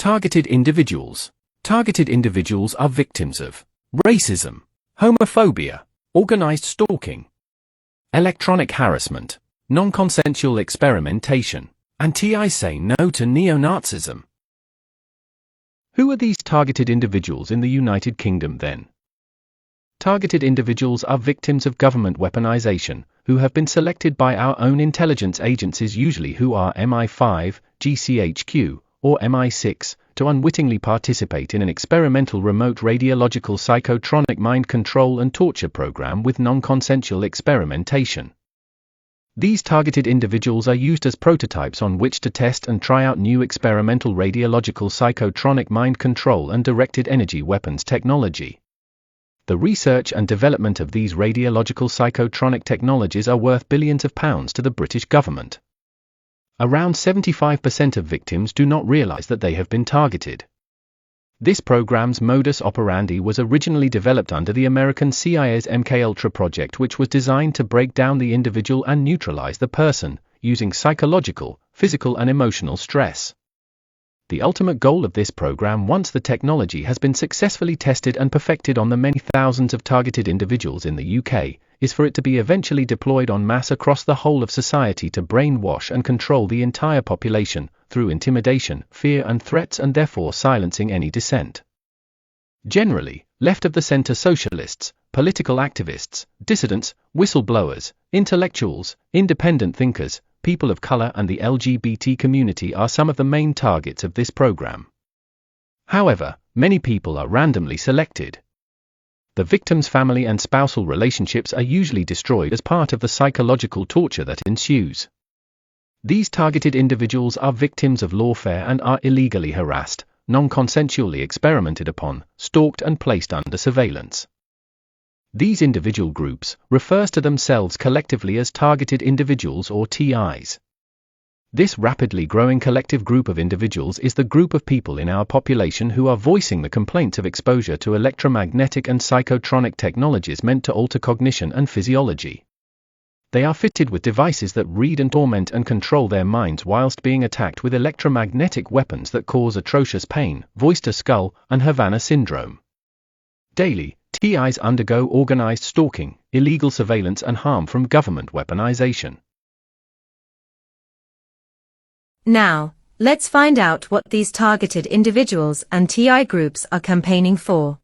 Targeted individuals. Targeted individuals are victims of racism, homophobia, organized stalking, electronic harassment, non-consensual experimentation, and TI say no to neo-Nazism. Who are these targeted individuals in the United Kingdom then? Targeted individuals are victims of government weaponization, who have been selected by our own intelligence agencies, usually who are MI5, GCHQ, or MI6, to unwittingly participate in an experimental remote radiological psychotronic mind control and torture program with non-consensual experimentation. These targeted individuals are used as prototypes on which to test and try out new experimental radiological psychotronic mind control and directed energy weapons technology. The research and development of these radiological psychotronic technologies are worth billions of pounds to the British government. Around 75% of victims do not realize that they have been targeted. This program's modus operandi was originally developed under the American CIA's MKUltra project, which was designed to break down the individual and neutralize the person, using psychological, physical and emotional stress. The ultimate goal of this program, once the technology has been successfully tested and perfected on the many thousands of targeted individuals in the UK, is for it to be eventually deployed en masse across the whole of society to brainwash and control the entire population, through intimidation, fear and threats, and therefore silencing any dissent. Generally, left-of-the-centre socialists, political activists, dissidents, whistleblowers, intellectuals, independent thinkers, people of color and the LGBT community are some of the main targets of this program. However, many people are randomly selected. The victim's family and spousal relationships are usually destroyed as part of the psychological torture that ensues. These targeted individuals are victims of lawfare and are illegally harassed, non-consensually experimented upon, stalked and placed under surveillance. These individual groups refers to themselves collectively as targeted individuals or TIs. This rapidly growing collective group of individuals is the group of people in our population who are voicing the complaints of exposure to electromagnetic and psychotronic technologies meant to alter cognition and physiology. They are fitted with devices that read and torment and control their minds whilst being attacked with electromagnetic weapons that cause atrocious pain, voice to skull, and Havana syndrome. Daily, TIs undergo organized stalking, illegal surveillance and harm from government weaponization. Now, let's find out what these targeted individuals and TI groups are campaigning for.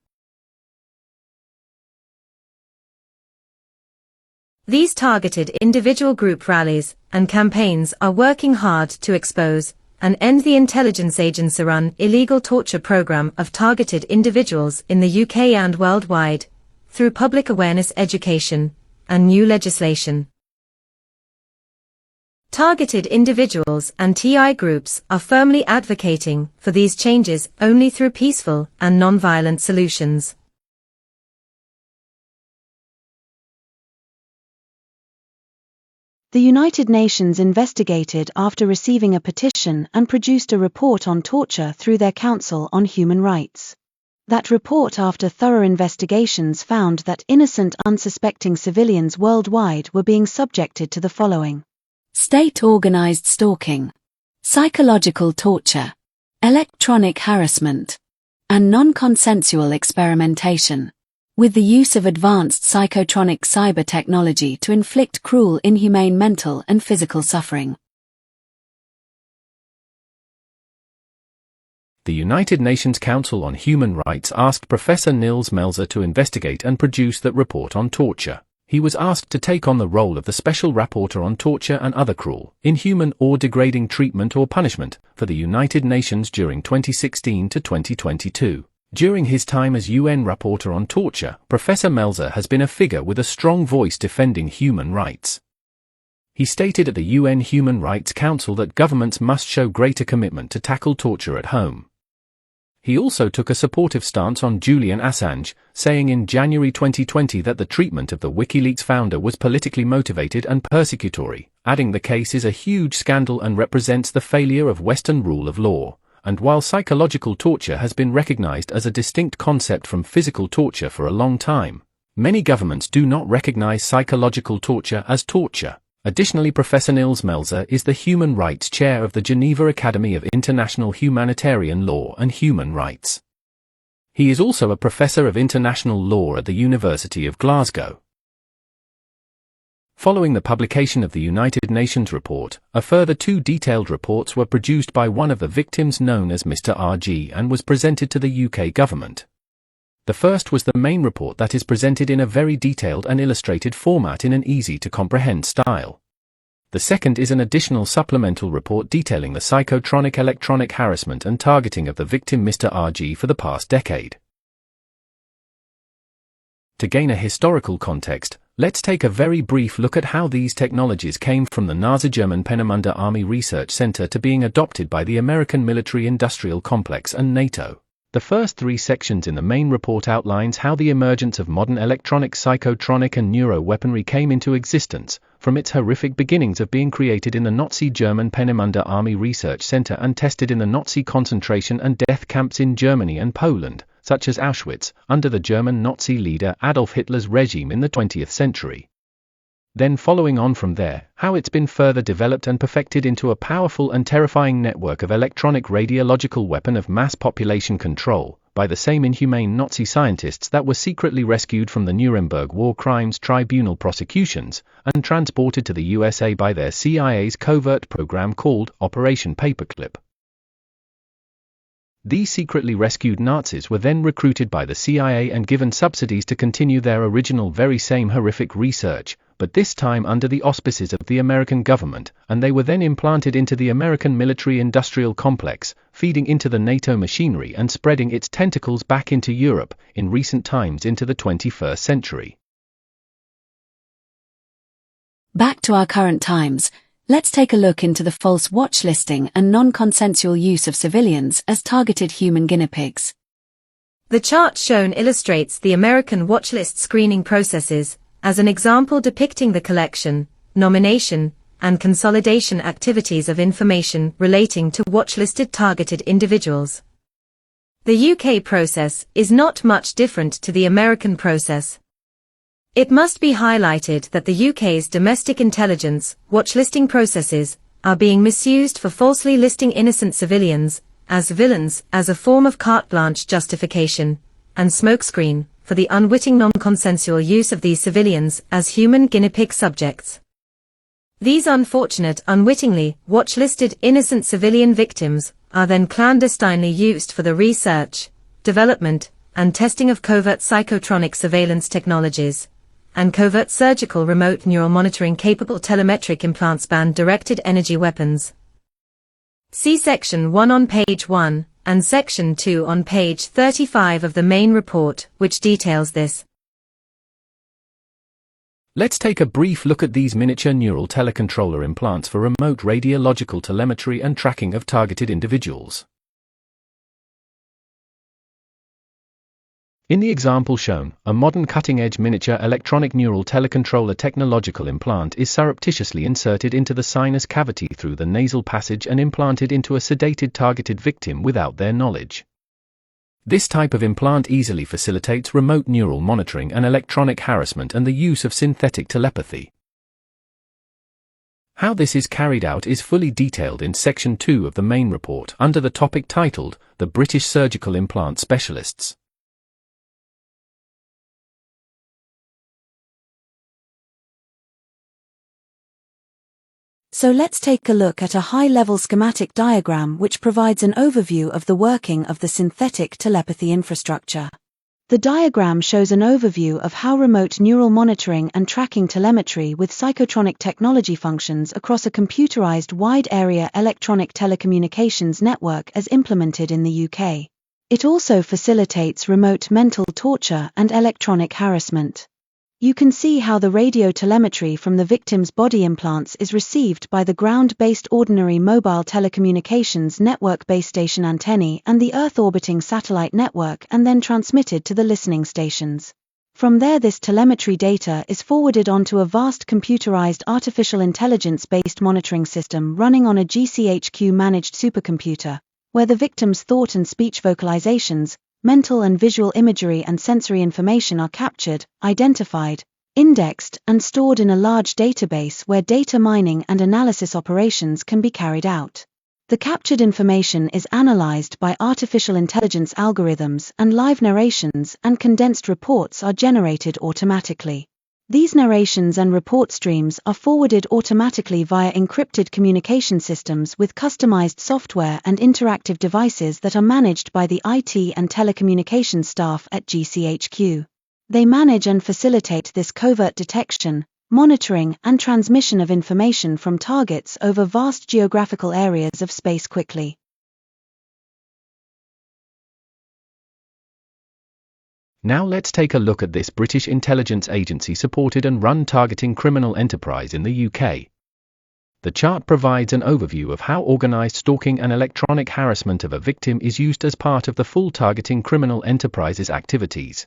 These targeted individual group rallies and campaigns are working hard to expose and end the intelligence agency-run illegal torture program of targeted individuals in the UK and worldwide, through public awareness education and new legislation. Targeted individuals and TI groups are firmly advocating for these changes only through peaceful and non-violent solutions. The United Nations investigated after receiving a petition and produced a report on torture through their Council on Human Rights. That report, after thorough investigations, found that innocent, unsuspecting civilians worldwide were being subjected to the following: state-organized stalking, psychological torture, electronic harassment, and non-consensual experimentation, with the use of advanced psychotronic cyber technology to inflict cruel, inhumane mental and physical suffering. The United Nations Council on Human Rights asked Professor Nils Melzer to investigate and produce that report on torture. He was asked to take on the role of the Special Rapporteur on Torture and Other Cruel, Inhuman or Degrading Treatment or Punishment for the United Nations during 2016 to 2022. During his time as UN Rapporteur on Torture, Professor Melzer has been a figure with a strong voice defending human rights. He stated at the UN Human Rights Council that governments must show greater commitment to tackle torture at home. He also took a supportive stance on Julian Assange, saying in January 2020 that the treatment of the WikiLeaks founder was politically motivated and persecutory, adding the case is a huge scandal and represents the failure of Western rule of law. And while psychological torture has been recognized as a distinct concept from physical torture for a long time, many governments do not recognize psychological torture as torture, Additionally, Professor Nils Melzer is the Human Rights Chair of the Geneva Academy of International Humanitarian Law and Human Rights. He is also a Professor of International Law at the University of Glasgow. Following the publication of the United Nations report, a further 2 detailed reports were produced by one of the victims known as Mr. RG and was presented to the UK government. The first was the main report that is presented in a very detailed and illustrated format in an easy-to-comprehend style. The second is an additional supplemental report detailing the psychotronic electronic harassment and targeting of the victim Mr. RG for the past decade. To gain a historical context, let's take a very brief look at how these technologies came from the Nazi German Peenemünde Army Research Center to being adopted by the American military-industrial complex and NATO. The first 3 sections in the main report outlines how the emergence of modern electronic, psychotronic and neuro-weaponry came into existence, from its horrific beginnings of being created in the Nazi German Peenemünde Army Research Center and tested in the Nazi concentration and death camps in Germany and Poland, such as Auschwitz, under the German Nazi leader Adolf Hitler's regime in the 20th century. Then following on from there, how it's been further developed and perfected into a powerful and terrifying network of electronic radiological weapon of mass population control, by the same inhumane Nazi scientists that were secretly rescued from the Nuremberg War Crimes Tribunal prosecutions, and transported to the USA by their CIA's covert program called Operation Paperclip. These secretly rescued Nazis were then recruited by the CIA and given subsidies to continue their original very same horrific research, but this time under the auspices of the American government, and they were then implanted into the American military-industrial complex, feeding into the NATO machinery and spreading its tentacles back into Europe, in recent times into the 21st century. Back to our current times, let's take a look into the false watch listing and non-consensual use of civilians as targeted human guinea pigs. The chart shown illustrates the American watchlist screening processes, as an example depicting the collection, nomination, and consolidation activities of information relating to watchlisted targeted individuals. The UK process is not much different to the American process. It must be highlighted that the UK's domestic intelligence watchlisting processes are being misused for falsely listing innocent civilians as villains as a form of carte blanche justification and smokescreen for the unwitting non-consensual use of these civilians as human guinea pig subjects. These unfortunate unwittingly watchlisted innocent civilian victims are then clandestinely used for the research, development, and testing of covert psychotronic surveillance technologies, and covert surgical remote neural monitoring capable telemetric implants band-directed energy weapons. See Section 1 on page 1, and Section 2 on page 35 of the main report, which details this. Let's take a brief look at these miniature neural telecontroller implants for remote radiological telemetry and tracking of targeted individuals. In the example shown, a modern cutting-edge miniature electronic neural telecontroller technological implant is surreptitiously inserted into the sinus cavity through the nasal passage and implanted into a sedated targeted victim without their knowledge. This type of implant easily facilitates remote neural monitoring and electronic harassment and the use of synthetic telepathy. How this is carried out is fully detailed in Section 2 of the main report under the topic titled, The British Surgical Implant Specialists. So let's take a look at a high-level schematic diagram which provides an overview of the working of the synthetic telepathy infrastructure. The diagram shows an overview of how remote neural monitoring and tracking telemetry with psychotronic technology functions across a computerized wide-area electronic telecommunications network as implemented in the UK. It also facilitates remote mental torture and electronic harassment. You can see how the radio telemetry from the victim's body implants is received by the ground-based ordinary mobile telecommunications network base station antennae and the Earth-orbiting satellite network and then transmitted to the listening stations. From there, this telemetry data is forwarded onto a vast computerized artificial intelligence-based monitoring system running on a GCHQ-managed supercomputer, where the victim's thought and speech vocalizations, mental and visual imagery and sensory information are captured, identified, indexed and stored in a large database where data mining and analysis operations can be carried out. The captured information is analyzed by artificial intelligence algorithms, and live narrations and condensed reports are generated automatically. These narrations and report streams are forwarded automatically via encrypted communication systems with customized software and interactive devices that are managed by the IT and telecommunications staff at GCHQ. They manage and facilitate this covert detection, monitoring, and transmission of information from targets over vast geographical areas of space quickly. Now let's take a look at this British intelligence agency supported and run targeting criminal enterprise in the UK. The chart provides an overview of how organised stalking and electronic harassment of a victim is used as part of the full targeting criminal enterprise's activities.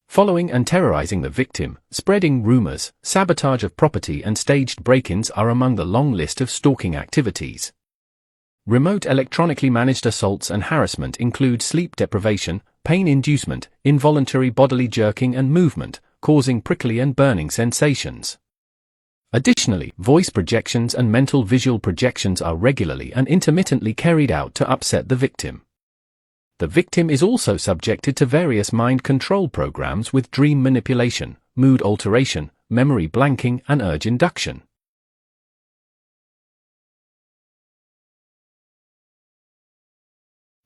Following and terrorising the victim, spreading rumours, sabotage of property and staged break-ins are among the long list of stalking activities. Remote electronically managed assaults and harassment include sleep deprivation, pain inducement, involuntary bodily jerking and movement, causing prickly and burning sensations. Additionally, voice projections and mental visual projections are regularly and intermittently carried out to upset the victim. The victim is also subjected to various mind control programs with dream manipulation, mood alteration, memory blanking, and urge induction.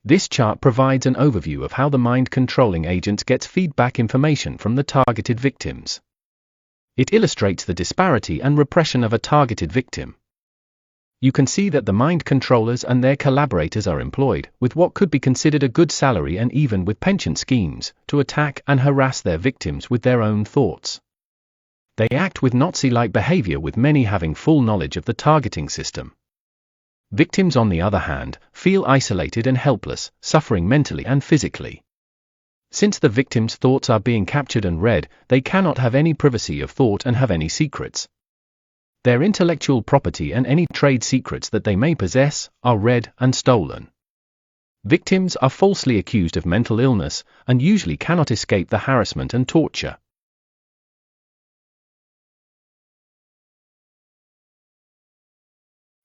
This chart provides an overview of how the mind-controlling agent gets feedback information from the targeted victims. It illustrates the disparity and repression of a targeted victim. You can see that the mind controllers and their collaborators are employed, with what could be considered a good salary and even with pension schemes, to attack and harass their victims with their own thoughts. They act with Nazi-like behavior, with many having full knowledge of the targeting system. Victims, on the other hand, feel isolated and helpless, suffering mentally and physically. Since the victim's thoughts are being captured and read, they cannot have any privacy of thought and have any secrets. Their intellectual property and any trade secrets that they may possess are read and stolen. Victims are falsely accused of mental illness and usually cannot escape the harassment and torture.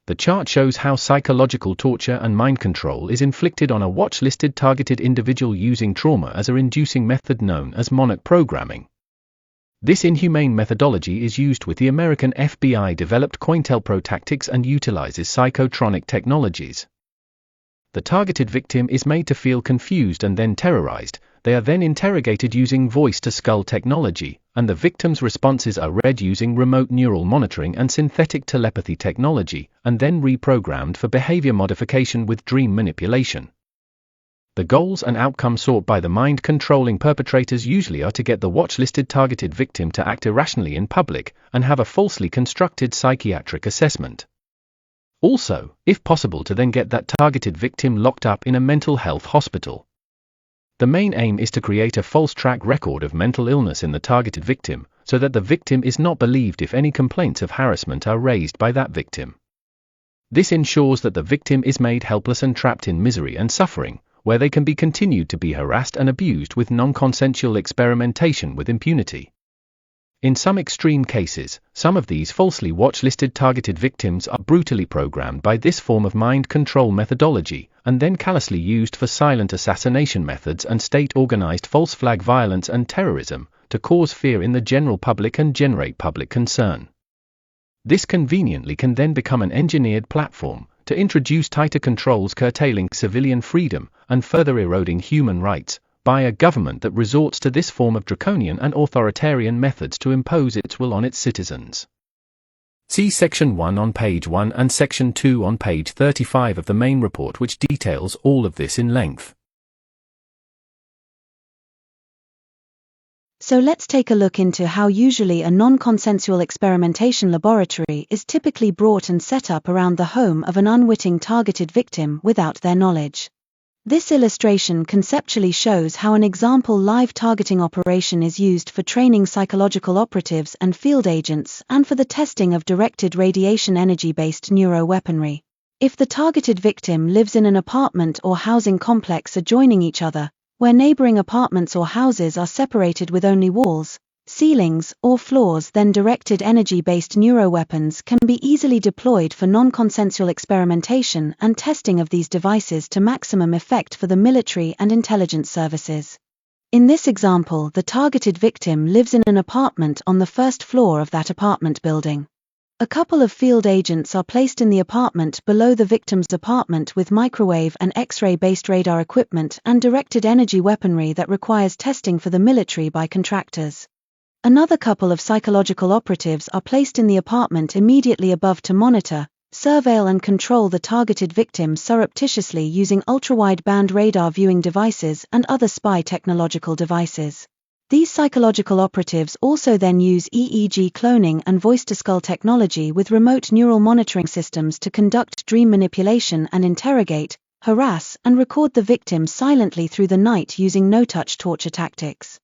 The chart shows how psychological torture and mind control is inflicted on a watch-listed targeted individual using trauma as a inducing method known as monarch programming. This inhumane methodology is used with the American FBI-developed COINTELPRO tactics and utilizes psychotronic technologies. The targeted victim is made to feel confused and then terrorized. They are then interrogated using voice-to-skull technology, and the victim's responses are read using remote neural monitoring and synthetic telepathy technology, and then reprogrammed for behavior modification with dream manipulation. The goals and outcomes sought by the mind-controlling perpetrators usually are to get the watch-listed targeted victim to act irrationally in public and have a falsely constructed psychiatric assessment. Also, if possible, to then get that targeted victim locked up in a mental health hospital. The main aim is to create a false track record of mental illness in the targeted victim, so that the victim is not believed if any complaints of harassment are raised by that victim. This ensures that the victim is made helpless and trapped in misery and suffering, where they can be continued to be harassed and abused with non-consensual experimentation with impunity. In some extreme cases, some of these falsely watch-listed targeted victims are brutally programmed by this form of mind control methodology, and then callously used for silent assassination methods and state-organized false flag violence and terrorism, to cause fear in the general public and generate public concern. This conveniently can then become an engineered platform to introduce tighter controls curtailing civilian freedom and further eroding human rights, by a government that resorts to this form of draconian and authoritarian methods to impose its will on its citizens. See Section 1 on page 1 and Section 2 on page 35 of the main report, which details all of this in length. So let's take a look into how usually a non-consensual experimentation laboratory is typically brought and set up around the home of an unwitting targeted victim without their knowledge. This illustration conceptually shows how an example live targeting operation is used for training psychological operatives and field agents and for the testing of directed radiation energy-based neuroweaponry. If the targeted victim lives in an apartment or housing complex adjoining each other, where neighboring apartments or houses are separated with only walls, ceilings, or floors. Then directed energy-based neuroweapons can be easily deployed for non-consensual experimentation and testing of these devices to maximum effect for the military and intelligence services. In this example, the targeted victim lives in an apartment on the first floor of that apartment building. A couple of field agents are placed in the apartment below the victim's apartment with microwave and X-ray-based radar equipment and directed energy weaponry that requires testing for the military by contractors. Another couple of psychological operatives are placed in the apartment immediately above to monitor, surveil and control the targeted victim surreptitiously using ultra-wideband radar viewing devices and other spy technological devices. These psychological operatives also then use EEG cloning and voice-to-skull technology with remote neural monitoring systems to conduct dream manipulation and interrogate, harass, and record the victim silently through the night using no-touch torture tactics.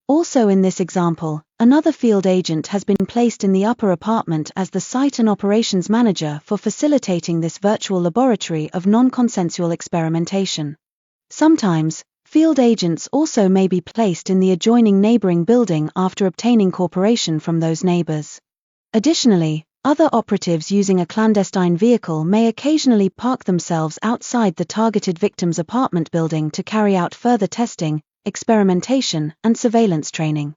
Also in this example, another field agent has been placed in the upper apartment as the site and operations manager for facilitating this virtual laboratory of non-consensual experimentation. Sometimes, field agents also may be placed in the adjoining neighboring building after obtaining cooperation from those neighbors. Additionally, other operatives using a clandestine vehicle may occasionally park themselves outside the targeted victim's apartment building to carry out further testing, experimentation, and surveillance training.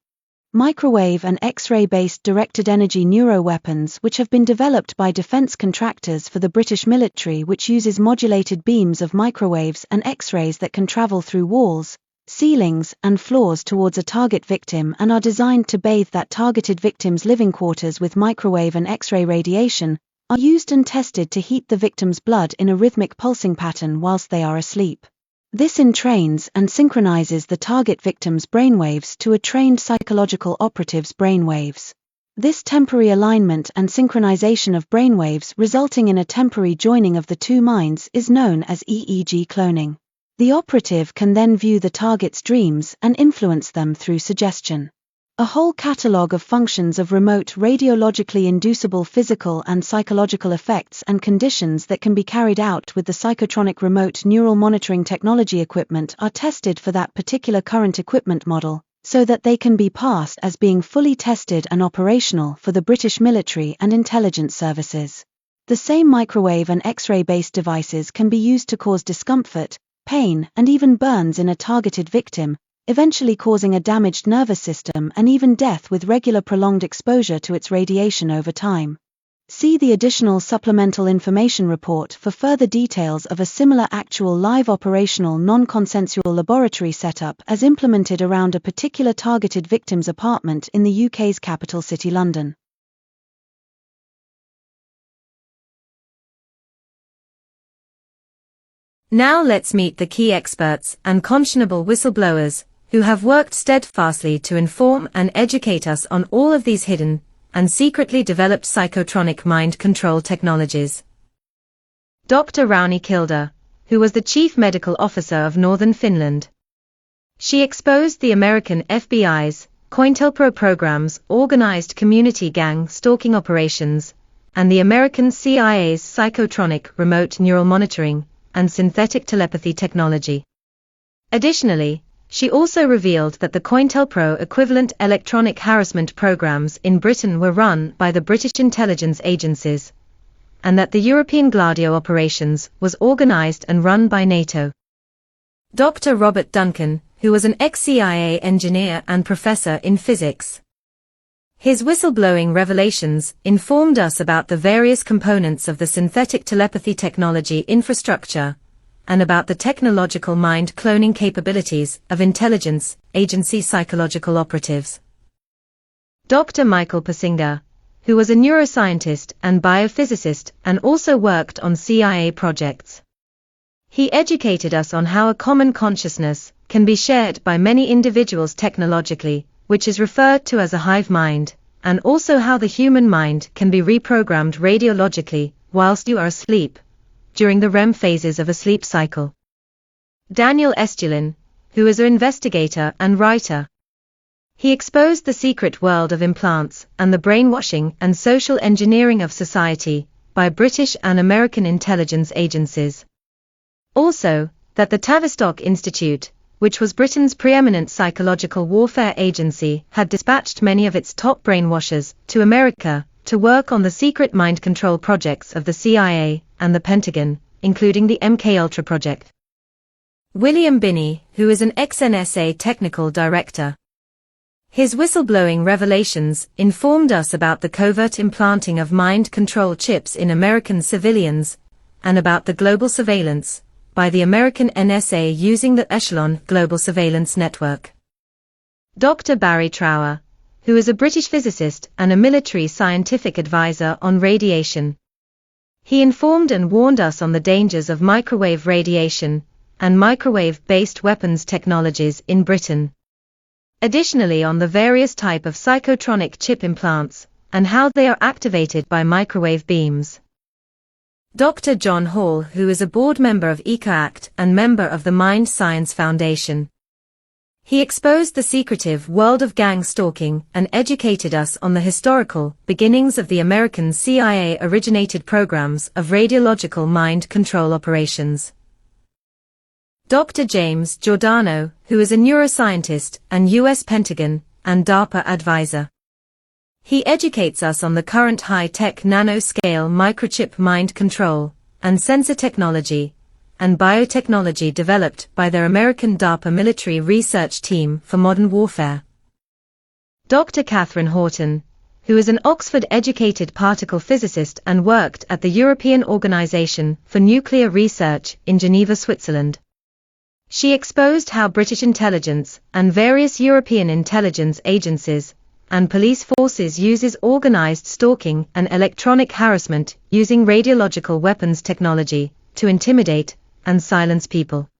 Microwave and X-ray-based directed energy neuroweapons which have been developed by defense contractors for the British military, which uses modulated beams of microwaves and X-rays that can travel through walls, ceilings, and floors towards a target victim and are designed to bathe that targeted victim's living quarters with microwave and X-ray radiation, are used and tested to heat the victim's blood in a rhythmic pulsing pattern whilst they are asleep. This entrains and synchronizes the target victim's brainwaves to a trained psychological operative's brainwaves. This temporary alignment and synchronization of brainwaves resulting in a temporary joining of the two minds is known as EEG cloning. The operative can then view the target's dreams and influence them through suggestion. A whole catalogue of functions of remote radiologically inducible physical and psychological effects and conditions that can be carried out with the psychotronic remote neural monitoring technology equipment are tested for that particular current equipment model, so that they can be passed as being fully tested and operational for the British military and intelligence services. The same microwave and X-ray-based devices can be used to cause discomfort, pain, and even burns in a targeted victim, eventually causing a damaged nervous system and even death with regular prolonged exposure to its radiation over time. See the additional supplemental information report for further details of a similar actual live operational non-consensual laboratory setup as implemented around a particular targeted victim's apartment in the UK's capital city London. Now let's meet the key experts and conscionable whistleblowers who have worked steadfastly to inform and educate us on all of these hidden and secretly developed psychotronic mind control technologies. Dr. Rauni Kilda, who was the Chief Medical Officer of Northern Finland. She exposed the American FBI's COINTELPRO program's organized community gang stalking operations and the American CIA's psychotronic remote neural monitoring and synthetic telepathy technology. Additionally, she also revealed that the COINTELPRO equivalent electronic harassment programs in Britain were run by the British intelligence agencies, and that the European Gladio operations was organized and run by NATO. Dr. Robert Duncan, who was an ex-CIA engineer and professor in physics. His whistleblowing revelations informed us about the various components of the synthetic telepathy technology infrastructure, and about the technological mind cloning capabilities of intelligence agency psychological operatives. Dr. Michael Persinger, who was a neuroscientist and biophysicist and also worked on CIA projects. He educated us on how a common consciousness can be shared by many individuals technologically, which is referred to as a hive mind, and also how the human mind can be reprogrammed radiologically whilst you are asleep, during the REM phases of a sleep cycle. Daniel Estulin, who is an investigator and writer. He exposed the secret world of implants and the brainwashing and social engineering of society by British and American intelligence agencies. Also, that the Tavistock Institute, which was Britain's preeminent psychological warfare agency, had dispatched many of its top brainwashers to America to work on the secret mind control projects of the CIA and the Pentagon, including the MKUltra project. William Binney, who is an ex-NSA technical director. His whistleblowing revelations informed us about the covert implanting of mind control chips in American civilians, and about the global surveillance by the American NSA using the Echelon Global Surveillance Network. Dr. Barry Trower, who is a British physicist and a military scientific advisor on radiation. He informed and warned us on the dangers of microwave radiation and microwave-based weapons technologies in Britain. Additionally, on the various type of psychotronic chip implants and how they are activated by microwave beams. Dr. John Hall, who is a board member of EcoAct and member of the Mind Science Foundation. He exposed the secretive world of gang stalking and educated us on the historical beginnings of the American CIA-originated programs of radiological mind control operations. Dr. James Giordano, who is a neuroscientist and U.S. Pentagon and DARPA advisor. He educates us on the current high-tech nanoscale microchip mind control and sensor technology and biotechnology developed by their American DARPA military research team for modern warfare. Dr. Catherine Horton, who is an Oxford-educated particle physicist and worked at the European Organization for Nuclear Research in Geneva, Switzerland. She exposed how British intelligence and various European intelligence agencies and police forces uses organized stalking and electronic harassment using radiological weapons technology to intimidate and silence people.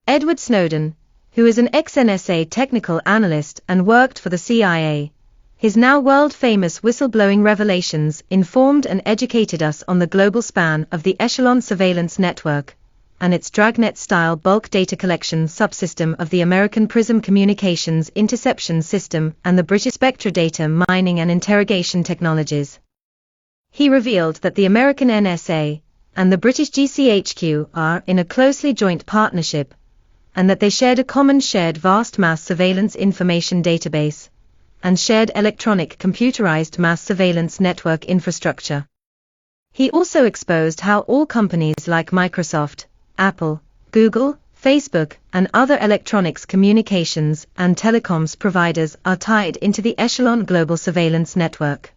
Edward Snowden, who is an ex-NSA technical analyst and worked for the CIA, his now world-famous whistleblowing revelations informed and educated us on the global span of the Echelon Surveillance Network and its Dragnet-style bulk data collection subsystem of the American PRISM Communications Interception System and the British Spectra data mining and interrogation technologies. He revealed that the American NSA and the British GCHQ are in a closely joint partnership, and that they shared a common shared vast mass surveillance information database, and shared electronic computerized mass surveillance network infrastructure. He also exposed how all companies like Microsoft, Apple, Google, Facebook, and other electronics communications and telecoms providers are tied into the Echelon Global Surveillance Network.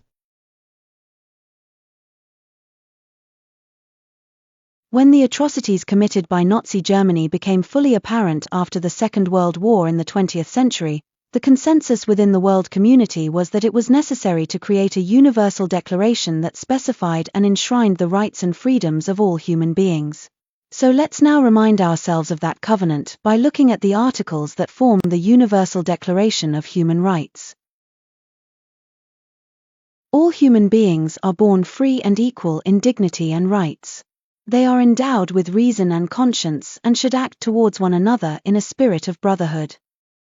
When the atrocities committed by Nazi Germany became fully apparent after the Second World War in the 20th century, the consensus within the world community was that it was necessary to create a universal declaration that specified and enshrined the rights and freedoms of all human beings. So let's now remind ourselves of that covenant by looking at the articles that form the Universal Declaration of Human Rights. All human beings are born free and equal in dignity and rights. They are endowed with reason and conscience and should act towards one another in a spirit of brotherhood.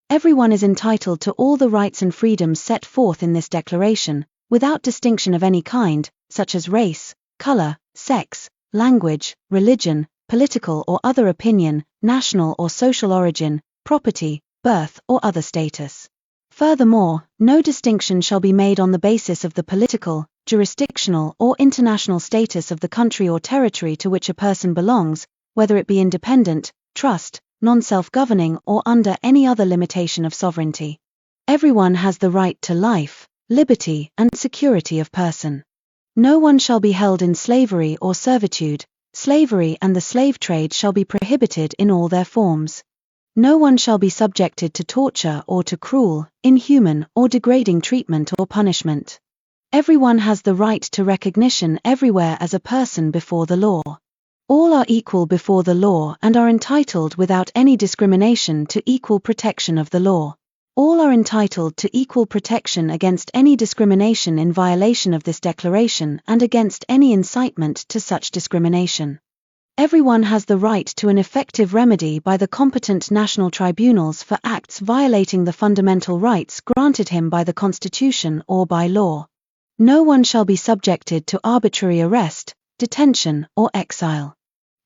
Everyone is entitled to all the rights and freedoms set forth in this declaration, without distinction of any kind, such as race, color, sex, language, religion, political or other opinion, national or social origin, property, birth or other status. Furthermore, no distinction shall be made on the basis of the political, jurisdictional or international status of the country or territory to which a person belongs, whether it be independent, trust, non-self-governing or under any other limitation of sovereignty. Everyone has the right to life, liberty and security of person. No one shall be held in slavery or servitude. Slavery and the slave trade shall be prohibited in all their forms. No one shall be subjected to torture or to cruel, inhuman, or degrading treatment or punishment. Everyone has the right to recognition everywhere as a person before the law. All are equal before the law and are entitled without any discrimination to equal protection of the law. All are entitled to equal protection against any discrimination in violation of this declaration and against any incitement to such discrimination. Everyone has the right to an effective remedy by the competent national tribunals for acts violating the fundamental rights granted him by the Constitution or by law. No one shall be subjected to arbitrary arrest, detention, or exile.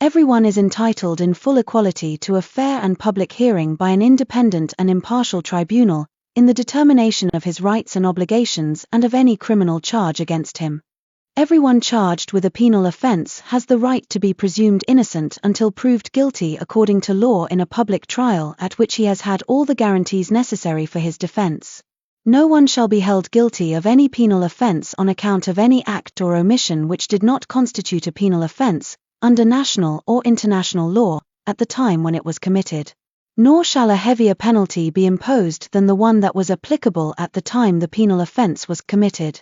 Everyone is entitled in full equality to a fair and public hearing by an independent and impartial tribunal, in the determination of his rights and obligations and of any criminal charge against him. Everyone charged with a penal offense has the right to be presumed innocent until proved guilty according to law in a public trial at which he has had all the guarantees necessary for his defense. No one shall be held guilty of any penal offense on account of any act or omission which did not constitute a penal offense, under national or international law, at the time when it was committed. Nor shall a heavier penalty be imposed than the one that was applicable at the time the penal offense was committed.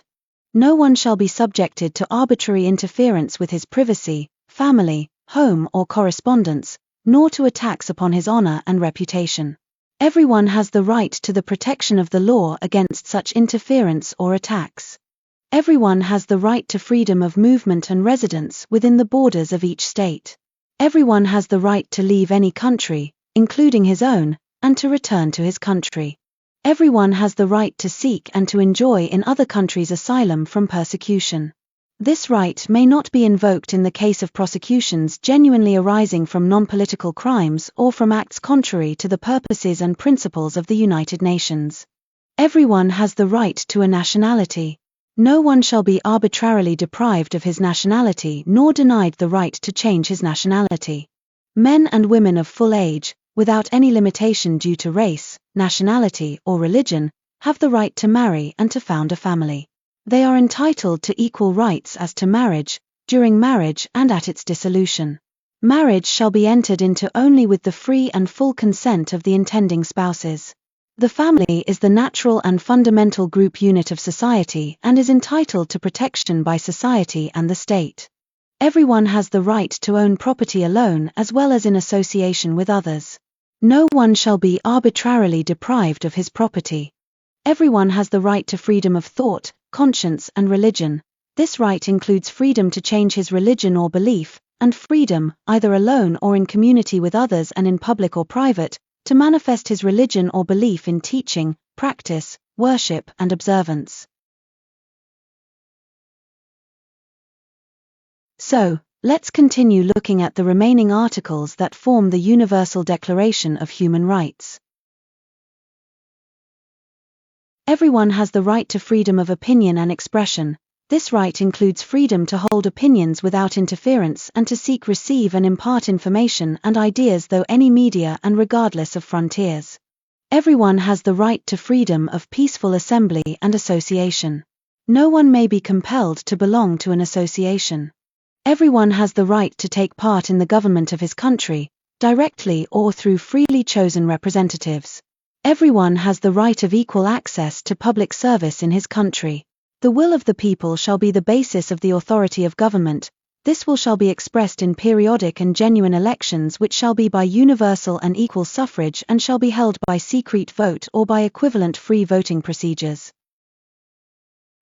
No one shall be subjected to arbitrary interference with his privacy, family, home or correspondence, nor to attacks upon his honor and reputation. Everyone has the right to the protection of the law against such interference or attacks. Everyone has the right to freedom of movement and residence within the borders of each state. Everyone has the right to leave any country, including his own, and to return to his country. Everyone has the right to seek and to enjoy in other countries asylum from persecution. This right may not be invoked in the case of prosecutions genuinely arising from non-political crimes or from acts contrary to the purposes and principles of the United Nations. Everyone has the right to a nationality. No one shall be arbitrarily deprived of his nationality nor denied the right to change his nationality. Men and women of full age, without any limitation due to race, nationality, or religion, have the right to marry and to found a family. They are entitled to equal rights as to marriage, during marriage and at its dissolution. Marriage shall be entered into only with the free and full consent of the intending spouses. The family is the natural and fundamental group unit of society and is entitled to protection by society and the state. Everyone has the right to own property alone as well as in association with others. No one shall be arbitrarily deprived of his property. Everyone has the right to freedom of thought, conscience and religion. This right includes freedom to change his religion or belief, and freedom, either alone or in community with others and in public or private, to manifest his religion or belief in teaching, practice, worship and observance. So, let's continue looking at the remaining articles that form the Universal Declaration of Human Rights. Everyone has the right to freedom of opinion and expression. This right includes freedom to hold opinions without interference and to seek, receive and impart information and ideas through any media and regardless of frontiers. Everyone has the right to freedom of peaceful assembly and association. No one may be compelled to belong to an association. Everyone has the right to take part in the government of his country, directly or through freely chosen representatives. Everyone has the right of equal access to public service in his country. The will of the people shall be the basis of the authority of government. This will shall be expressed in periodic and genuine elections which shall be by universal and equal suffrage and shall be held by secret vote or by equivalent free voting procedures.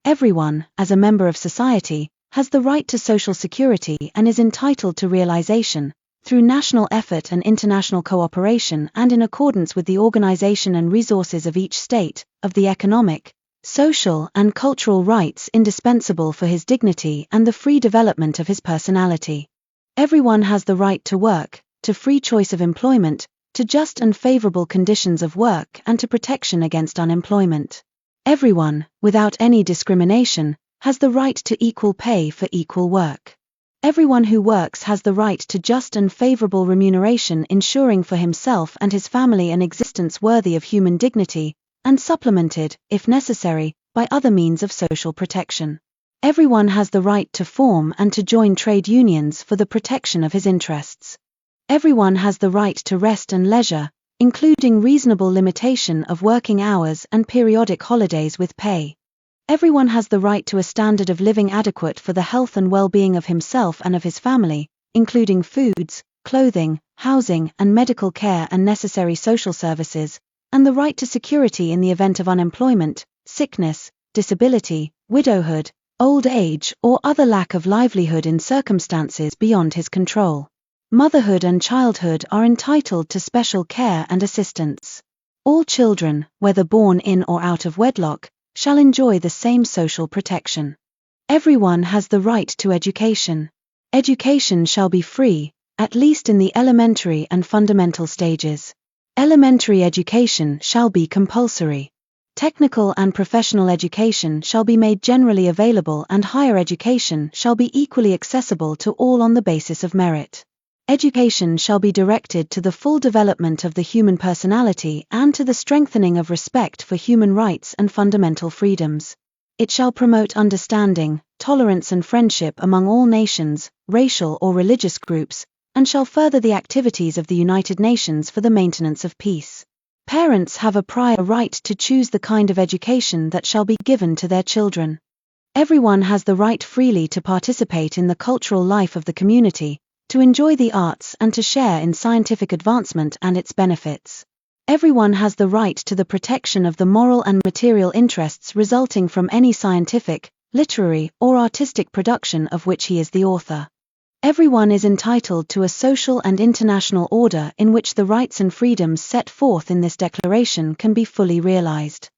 Everyone, as a member of society, has the right to social security and is entitled to realization, through national effort and international cooperation and in accordance with the organization and resources of each state, of the economic, social and cultural rights indispensable for his dignity and the free development of his personality. Everyone has the right to work, to free choice of employment, to just and favorable conditions of work and to protection against unemployment. Everyone, without any discrimination, has the right to equal pay for equal work. Everyone who works has the right to just and favorable remuneration, ensuring for himself and his family an existence worthy of human dignity, and supplemented, if necessary, by other means of social protection. Everyone has the right to form and to join trade unions for the protection of his interests. Everyone has the right to rest and leisure, including reasonable limitation of working hours and periodic holidays with pay. Everyone has the right to a standard of living adequate for the health and well-being of himself and of his family, including foods, clothing, housing and medical care and necessary social services, and the right to security in the event of unemployment, sickness, disability, widowhood, old age or other lack of livelihood in circumstances beyond his control. Motherhood and childhood are entitled to special care and assistance. All children, whether born in or out of wedlock, shall enjoy the same social protection. Everyone has the right to education. Education shall be free, at least in the elementary and fundamental stages. Elementary education shall be compulsory. Technical and professional education shall be made generally available, and higher education shall be equally accessible to all on the basis of merit. Education shall be directed to the full development of the human personality and to the strengthening of respect for human rights and fundamental freedoms. It shall promote understanding, tolerance and friendship among all nations, racial or religious groups, and shall further the activities of the United Nations for the maintenance of peace. Parents have a prior right to choose the kind of education that shall be given to their children. Everyone has the right freely to participate in the cultural life of the community, to enjoy the arts and to share in scientific advancement and its benefits. Everyone has the right to the protection of the moral and material interests resulting from any scientific, literary, or artistic production of which he is the author. Everyone is entitled to a social and international order in which the rights and freedoms set forth in this declaration can be fully realized.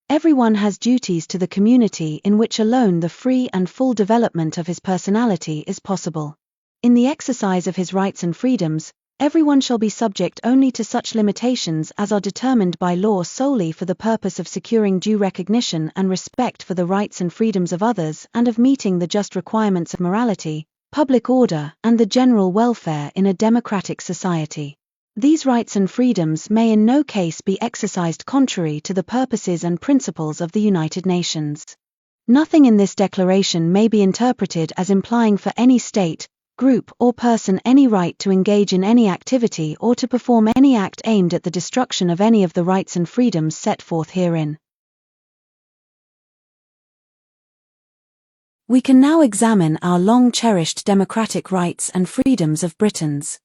Everyone has duties to the community in which alone the free and full development of his personality is possible. In the exercise of his rights and freedoms, everyone shall be subject only to such limitations as are determined by law solely for the purpose of securing due recognition and respect for the rights and freedoms of others and of meeting the just requirements of morality, public order, and the general welfare in a democratic society. These rights and freedoms may in no case be exercised contrary to the purposes and principles of the United Nations. Nothing in this declaration may be interpreted as implying for any state, group or person any right to engage in any activity or to perform any act aimed at the destruction of any of the rights and freedoms set forth herein. We can now examine our long-cherished democratic rights and freedoms of Britons.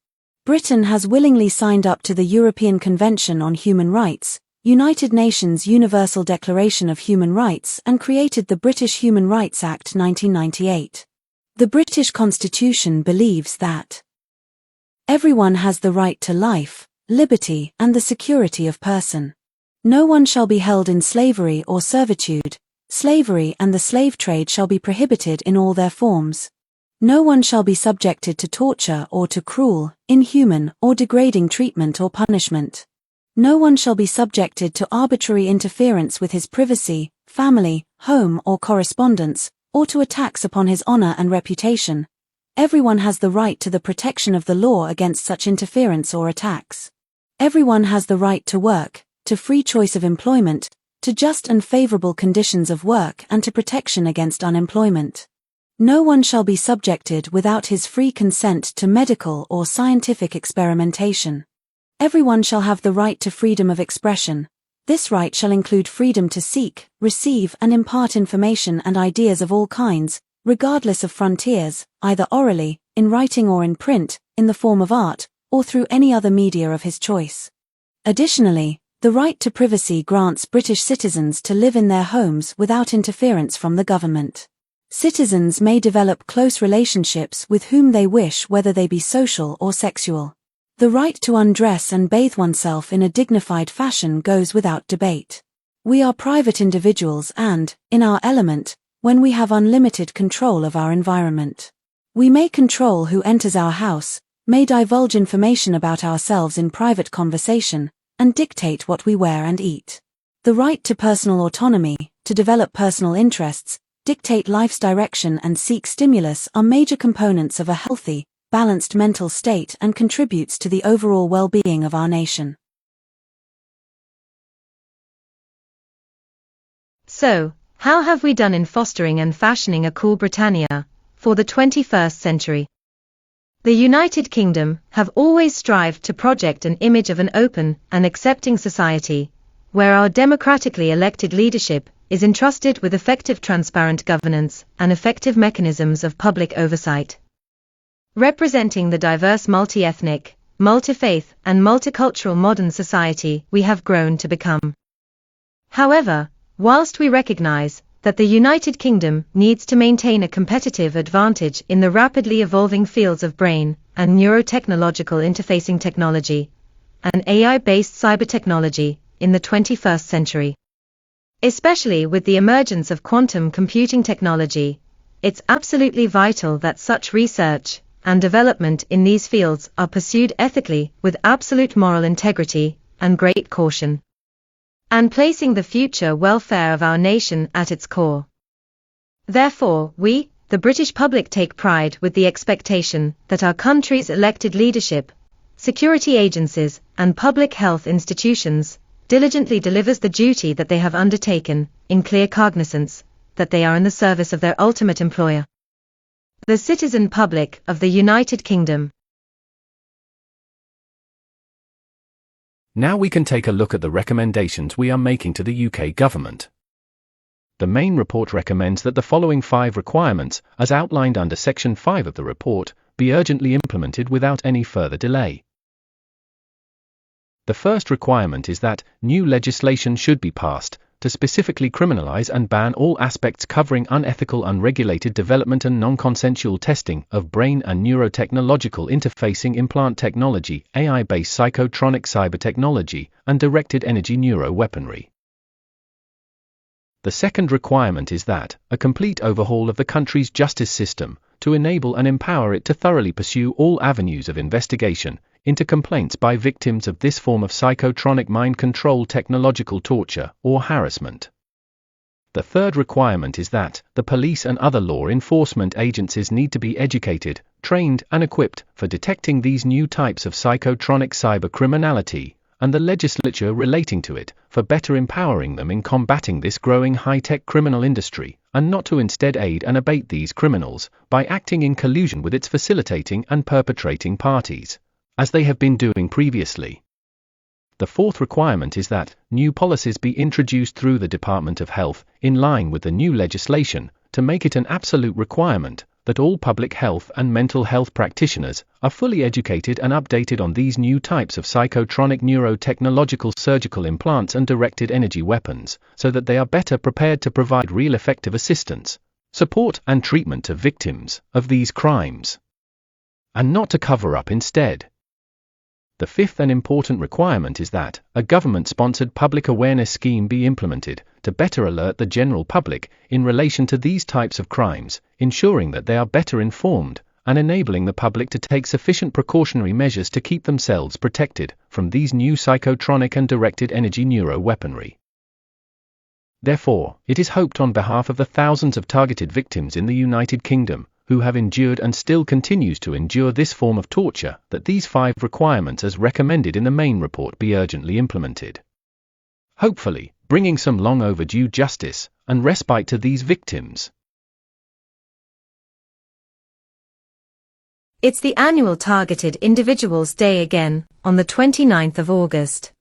Britain has willingly signed up to the European Convention on Human Rights, United Nations Universal Declaration of Human Rights, and created the British Human Rights Act 1998. The British Constitution believes that everyone has the right to life, liberty, and the security of person. No one shall be held in slavery or servitude. Slavery and the slave trade shall be prohibited in all their forms. No one shall be subjected to torture or to cruel, inhuman, or degrading treatment or punishment. No one shall be subjected to arbitrary interference with his privacy, family, home, or correspondence, or to attacks upon his honor and reputation. Everyone has the right to the protection of the law against such interference or attacks. Everyone has the right to work, to free choice of employment, to just and favorable conditions of work, and to protection against unemployment. No one shall be subjected without his free consent to medical or scientific experimentation. Everyone shall have the right to freedom of expression. This right shall include freedom to seek, receive, and impart information and ideas of all kinds, regardless of frontiers, either orally, in writing or in print, in the form of art, or through any other media of his choice. Additionally, the right to privacy grants British citizens to live in their homes without interference from the government. Citizens may develop close relationships with whom they wish, whether they be social or sexual. The right to undress and bathe oneself in a dignified fashion goes without debate. We are private individuals and, in our element, when we have unlimited control of our environment. We may control who enters our house, may divulge information about ourselves in private conversation, and dictate what we wear and eat. The right to personal autonomy, to develop personal interests, dictate life's direction and seek stimulus are major components of a healthy, balanced mental state and contributes to the overall well-being of our nation. So, how have we done in fostering and fashioning a cool Britannia for the 21st century? The United Kingdom have always strived to project an image of an open and accepting society, where our democratically elected leadership is entrusted with effective transparent governance and effective mechanisms of public oversight. Representing the diverse multi-ethnic, multi-faith, and multicultural modern society we have grown to become. However, whilst we recognize that the United Kingdom needs to maintain a competitive advantage in the rapidly evolving fields of brain and neurotechnological interfacing technology and AI-based cyber technology in the 21st century, especially with the emergence of quantum computing technology, it's absolutely vital that such research and development in these fields are pursued ethically with absolute moral integrity and great caution, and placing the future welfare of our nation at its core. Therefore, we, the British public, take pride with the expectation that our country's elected leadership, security agencies, and public health institutions diligently delivers the duty that they have undertaken, in clear cognizance that they are in the service of their ultimate employer, the citizen public of the United Kingdom. Now we can take a look at the recommendations we are making to the UK government. The main report recommends that the following 5 requirements, as outlined under Section 5 of the report, be urgently implemented without any further delay. The first requirement is that new legislation should be passed to specifically criminalize and ban all aspects covering unethical, unregulated development and non-consensual testing of brain and neurotechnological interfacing implant technology, AI-based psychotronic cyber technology, and directed energy neuroweaponry. The second requirement is that a complete overhaul of the country's justice system to enable and empower it to thoroughly pursue all avenues of investigation into complaints by victims of this form of psychotronic mind control technological torture or harassment. The third requirement is that the police and other law enforcement agencies need to be educated, trained, and equipped for detecting these new types of psychotronic cyber criminality, and the legislature relating to it, for better empowering them in combating this growing high-tech criminal industry, and not to instead aid and abate these criminals by acting in collusion with its facilitating and perpetrating parties, as they have been doing previously. The fourth requirement is that new policies be introduced through the Department of Health, in line with the new legislation, to make it an absolute requirement that all public health and mental health practitioners are fully educated and updated on these new types of psychotronic neurotechnological surgical implants and directed energy weapons, so that they are better prepared to provide real effective assistance, support, and treatment to victims of these crimes, and not to cover up instead. The fifth and important requirement is that a government-sponsored public awareness scheme be implemented to better alert the general public in relation to these types of crimes, ensuring that they are better informed and enabling the public to take sufficient precautionary measures to keep themselves protected from these new psychotronic and directed energy neuroweaponry. Therefore, it is hoped on behalf of the thousands of targeted victims in the United Kingdom who have endured and still continues to endure this form of torture, that these 5 requirements as recommended in the main report be urgently implemented, hopefully bringing some long overdue justice and respite to these victims. It's the annual Targeted Individuals Day again, on the 29th of August.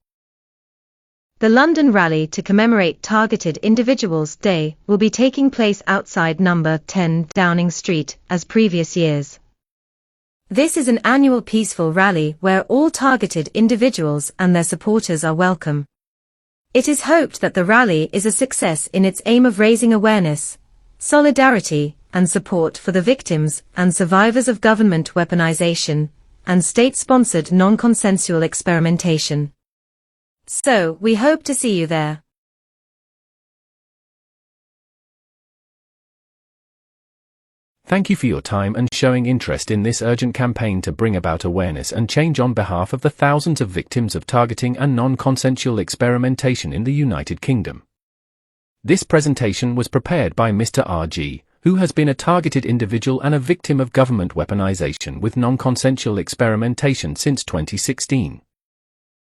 The London rally to commemorate Targeted Individuals Day will be taking place outside number 10 Downing Street, as previous years. This is an annual peaceful rally where all targeted individuals and their supporters are welcome. It is hoped that the rally is a success in its aim of raising awareness, solidarity, and support for the victims and survivors of government weaponization and state-sponsored non-consensual experimentation. So, we hope to see you there. Thank you for your time and showing interest in this urgent campaign to bring about awareness and change on behalf of the thousands of victims of targeting and non-consensual experimentation in the United Kingdom. This presentation was prepared by Mr. R.G., who has been a targeted individual and a victim of government weaponization with non-consensual experimentation since 2016.